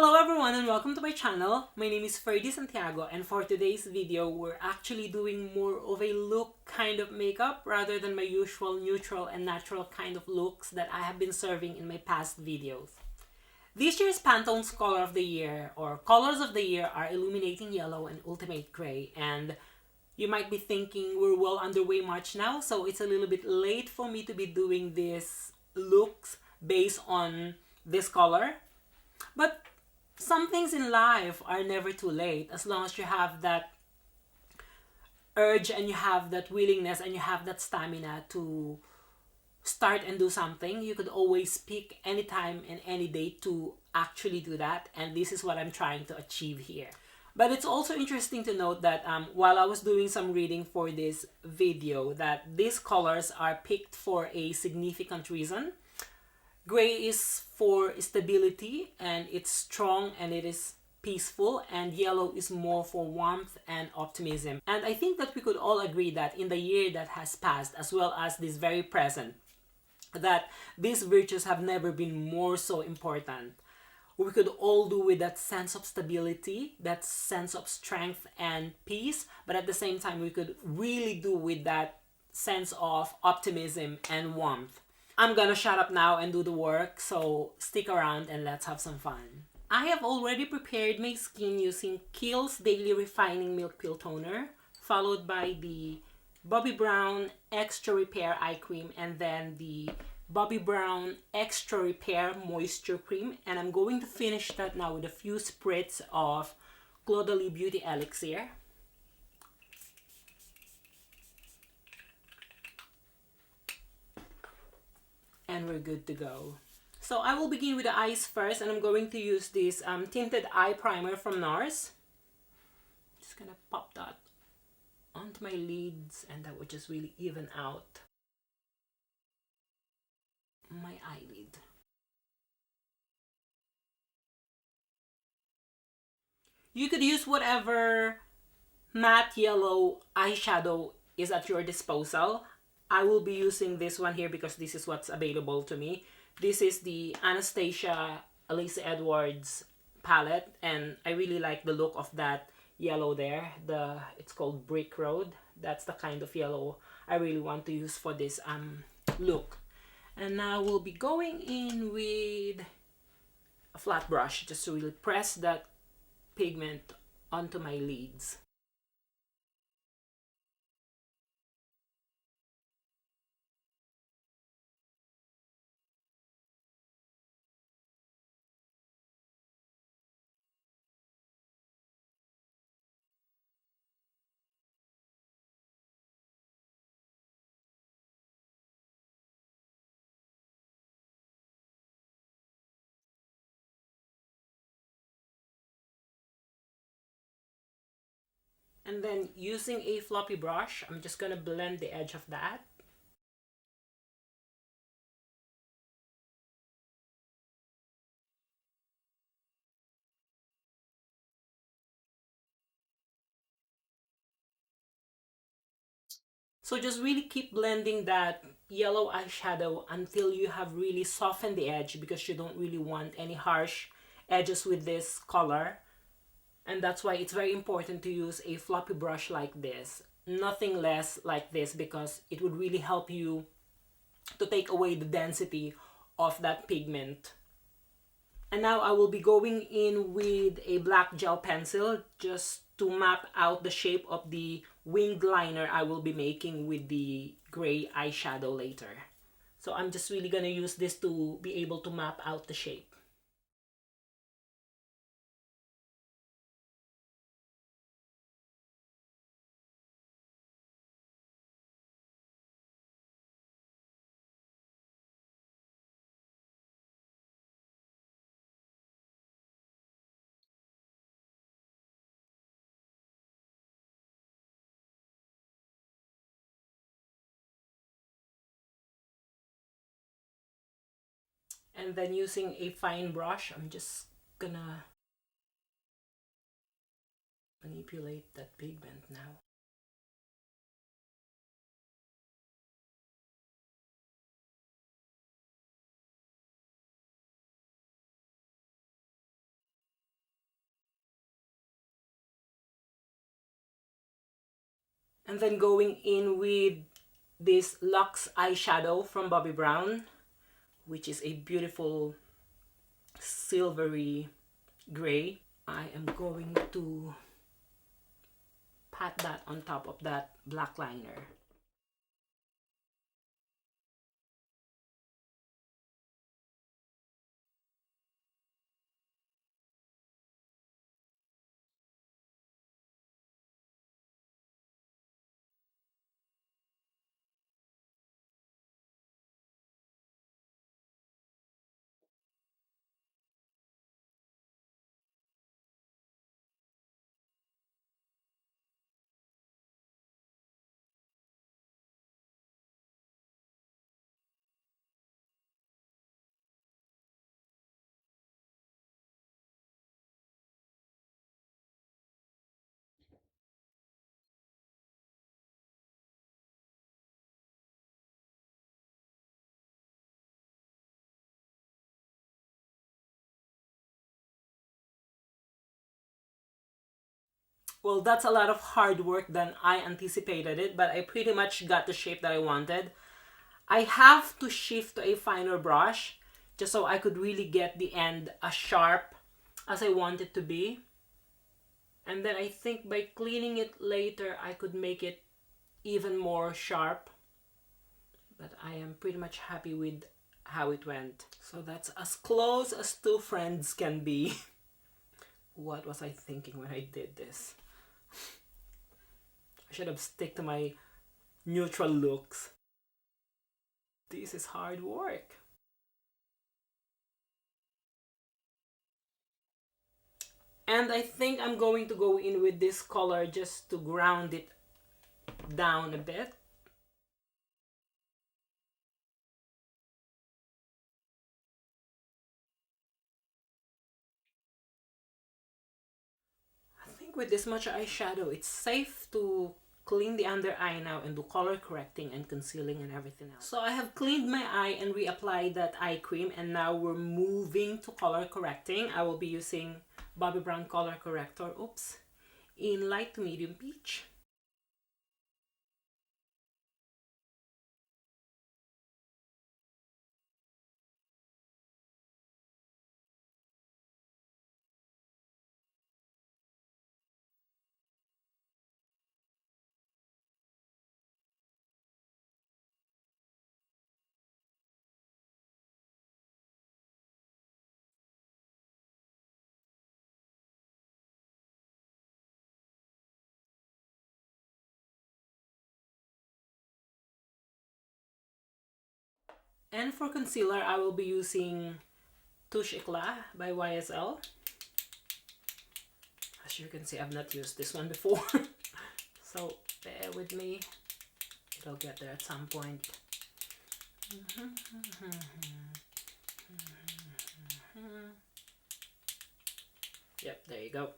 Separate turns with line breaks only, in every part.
Hello everyone and welcome to my channel. My name is Ferdy Santiago and for today's video we're actually doing more of a look kind of makeup rather than my usual neutral and natural kind of looks that I have been serving in my past videos. This year's Pantone's color of the year or colors of the year are Illuminating Yellow and Ultimate Gray, and you might be thinking we're well underway March now, so it's a little bit late for me to be doing these looks based on this color. But some things in life are never too late as long as you have that urge and you have that willingness and you have that stamina to start and do something. You could always pick any time and any date to actually do that, and this is what I'm trying to achieve here. But it's also interesting to note that while I was doing some reading for this video, that these colors are picked for a significant reason. Gray is for stability and it's strong and it is peaceful, and yellow is more for warmth and optimism. And I think that we could all agree that in the year that has passed as well as this very present, that these virtues have never been more so important. We could all do with that sense of stability, that sense of strength and peace, but at the same time we could really do with that sense of optimism and warmth. I'm gonna shut up now and do the work, so stick around and let's have some fun. I have already prepared my skin using Kiehl's Daily Refining Milk Peel Toner, followed by the Bobbi Brown Extra Repair Eye Cream, and then the Bobbi Brown Extra Repair Moisture Cream. And I'm going to finish that now with a few spritz of Claudalie Beauty Elixir. And we're good to go. So I will begin with the eyes first, and I'm going to use this tinted eye primer from NARS. Just gonna pop that onto my lids, and that would just really even out my eyelid. You could use whatever matte yellow eyeshadow is at your disposal. I will be using this one here because this is what's available to me. This is the Anastasia Alyssa Edwards palette, and I really like the look of that yellow there. It's called Brick Road. That's the kind of yellow I really want to use for this look. And now we'll be going in with a flat brush just to really press that pigment onto my lids. And then using a floppy brush, I'm just gonna blend the edge of that. So just really keep blending that yellow eyeshadow until you have really softened the edge, because you don't really want any harsh edges with this color. And that's why it's very important to use a floppy brush like this, nothing less like this, because it would really help you to take away the density of that pigment. And now I will be going in with a black gel pencil just to map out the shape of the winged liner I will be making with the gray eyeshadow later. So I'm just really gonna use this to be able to map out the shape. And then using a fine brush, I'm just gonna manipulate that pigment now. And then going in with this Luxe eyeshadow from Bobbi Brown, which is a beautiful silvery gray. I am going to pat that on top of that black liner. Well, that's a lot of hard work than I anticipated it, but I pretty much got the shape that I wanted. I have to shift to a finer brush just so I could really get the end as sharp as I want it to be. And then I think by cleaning it later, I could make it even more sharp. But I am pretty much happy with how it went. So that's as close as two friends can be. What was I thinking when I did this? I should have stick to my neutral looks. This is hard work. And I think I'm going to go in with this color just to ground it down a bit. I think with this much eyeshadow, it's safe to clean the under eye now and do color correcting and concealing and everything else. So I have cleaned my eye and reapplied that eye cream, and now we're moving to color correcting. I will be using Bobbi Brown Color Corrector, in light to medium peach. And for concealer, I will be using Touche Eclat by YSL. As you can see, I've not used this one before. So bear with me. It'll get there at some point. Yep, there you go.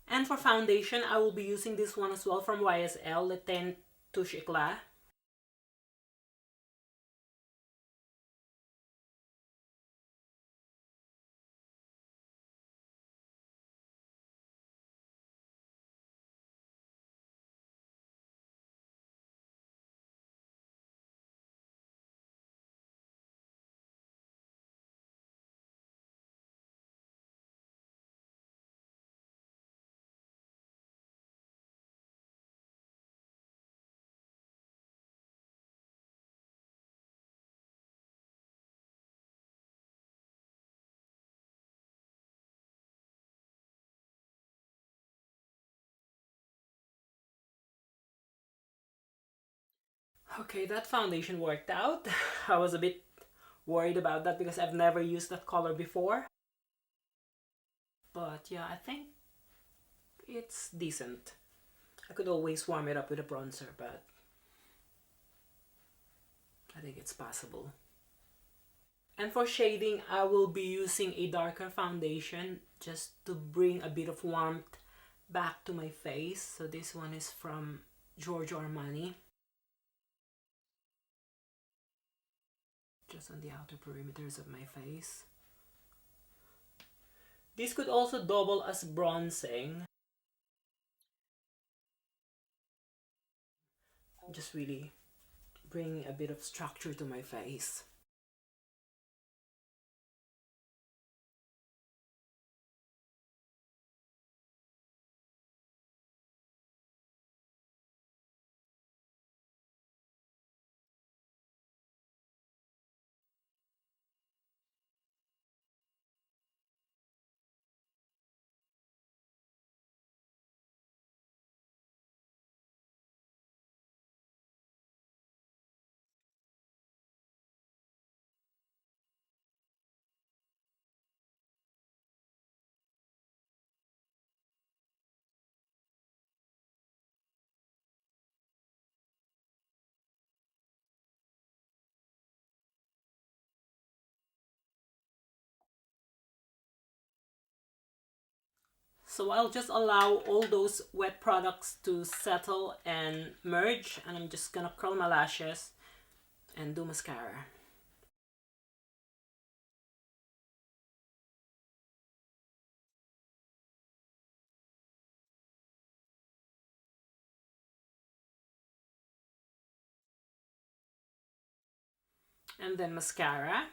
And for foundation, I will be using this one as well from YSL, Le Touche Eclat. Okay, that foundation worked out. I was a bit worried about that because I've never used that color before. But yeah, I think it's decent. I could always warm it up with a bronzer, but I think it's possible. And for shading, I will be using a darker foundation just to bring a bit of warmth back to my face. So this one is from Giorgio Armani. Just on the outer perimeters of my face. This could also double as bronzing. Just really bring a bit of structure to my face. So I'll just allow all those wet products to settle and merge, and I'm just gonna curl my lashes and do mascara. And then mascara.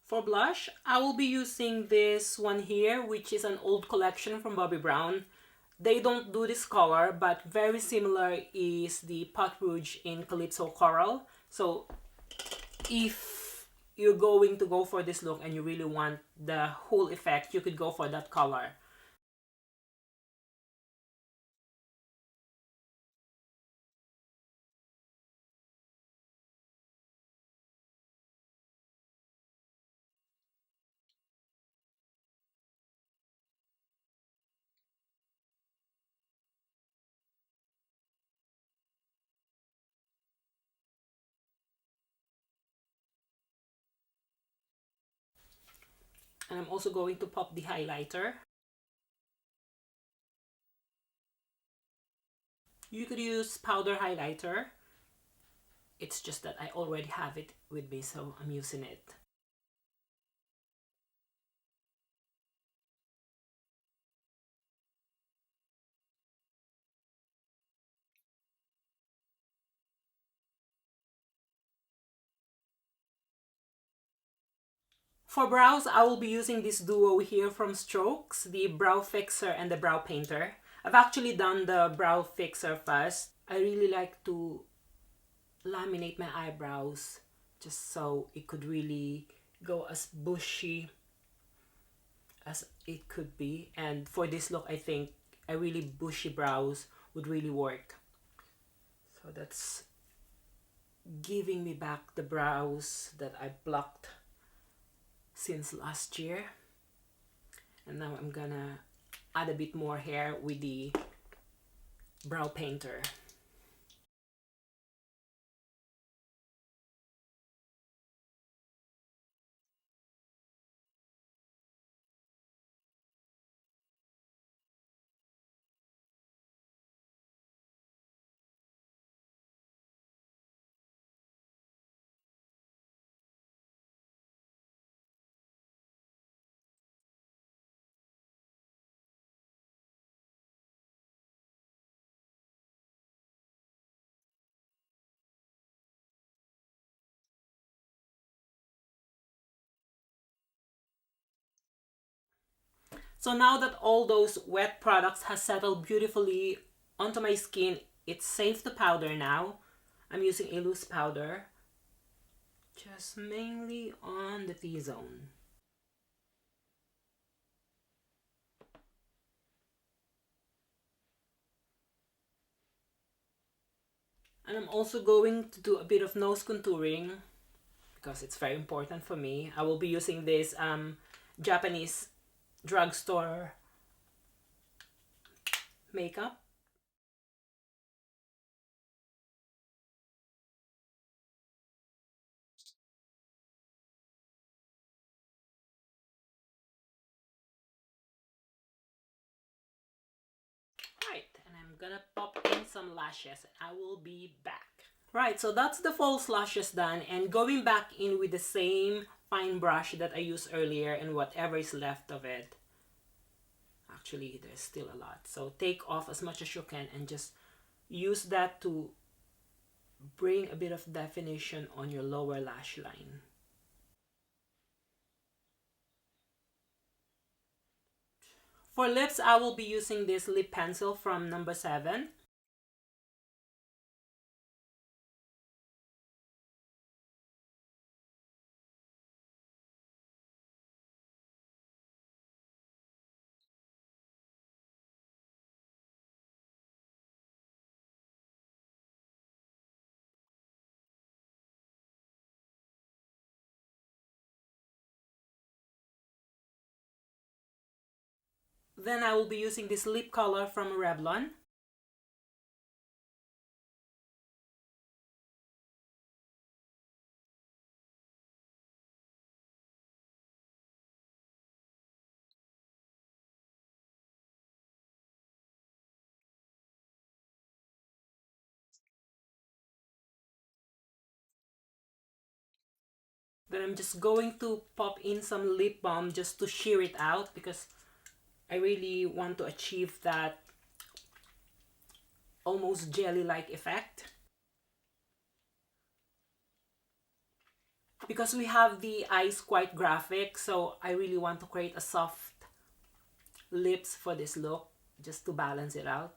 For blush, I will be using this one here, which is an old collection from Bobbi Brown. They don't do this color, but very similar is the Pot Rouge in Calypso Coral. So if you're going to go for this look and you really want the whole effect, you could go for that color. And I'm also going to pop the highlighter. You could use powder highlighter. It's just that I already have it with me, so I'm using it. For brows, I will be using this duo here from Strokes, the Brow Fixer and the Brow Painter. I've actually done the Brow Fixer first. I really like to laminate my eyebrows just so it could really go as bushy as it could be. And for this look, I think a really bushy brows would really work. So that's giving me back the brows that I blocked since last year. And now I'm gonna add a bit more hair with the Brow Painter. So now that all those wet products has settled beautifully onto my skin, it's safe to powder now. I'm using a loose powder, just mainly on the T-zone. And I'm also going to do a bit of nose contouring because it's very important for me. I will be using this Japanese drugstore makeup. Right, and I'm gonna pop in some lashes and I will be back. Right, so that's the false lashes done, and going back in with the same fine brush that I used earlier and whatever is left of it. Actually, there's still a lot. So take off as much as you can and just use that to bring a bit of definition on your lower lash line. For lips, I will be using this lip pencil from number 7. Then I will be using this lip color from Revlon. Then I'm just going to pop in some lip balm just to sheer it out because I really want to achieve that almost jelly-like effect. Because we have the eyes quite graphic, so I really want to create a soft lips for this look just to balance it out.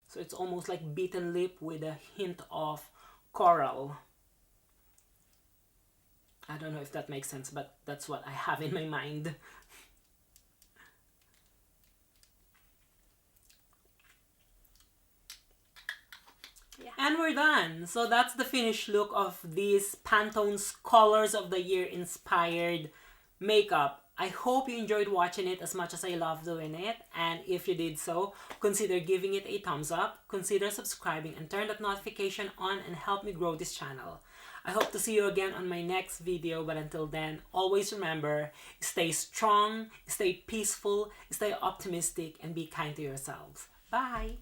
So it's almost like beaten lip with a hint of coral. I don't know if that makes sense, but that's what I have in my mind. Yeah. And we're done. So that's the finished look of this Pantone's Colors of the Year inspired makeup. I hope you enjoyed watching it as much as I love doing it, and if you did so, consider giving it a thumbs up, consider subscribing, and turn that notification on and help me grow this channel. I hope to see you again on my next video, but until then, always remember, stay strong, stay peaceful, stay optimistic, and be kind to yourselves. Bye!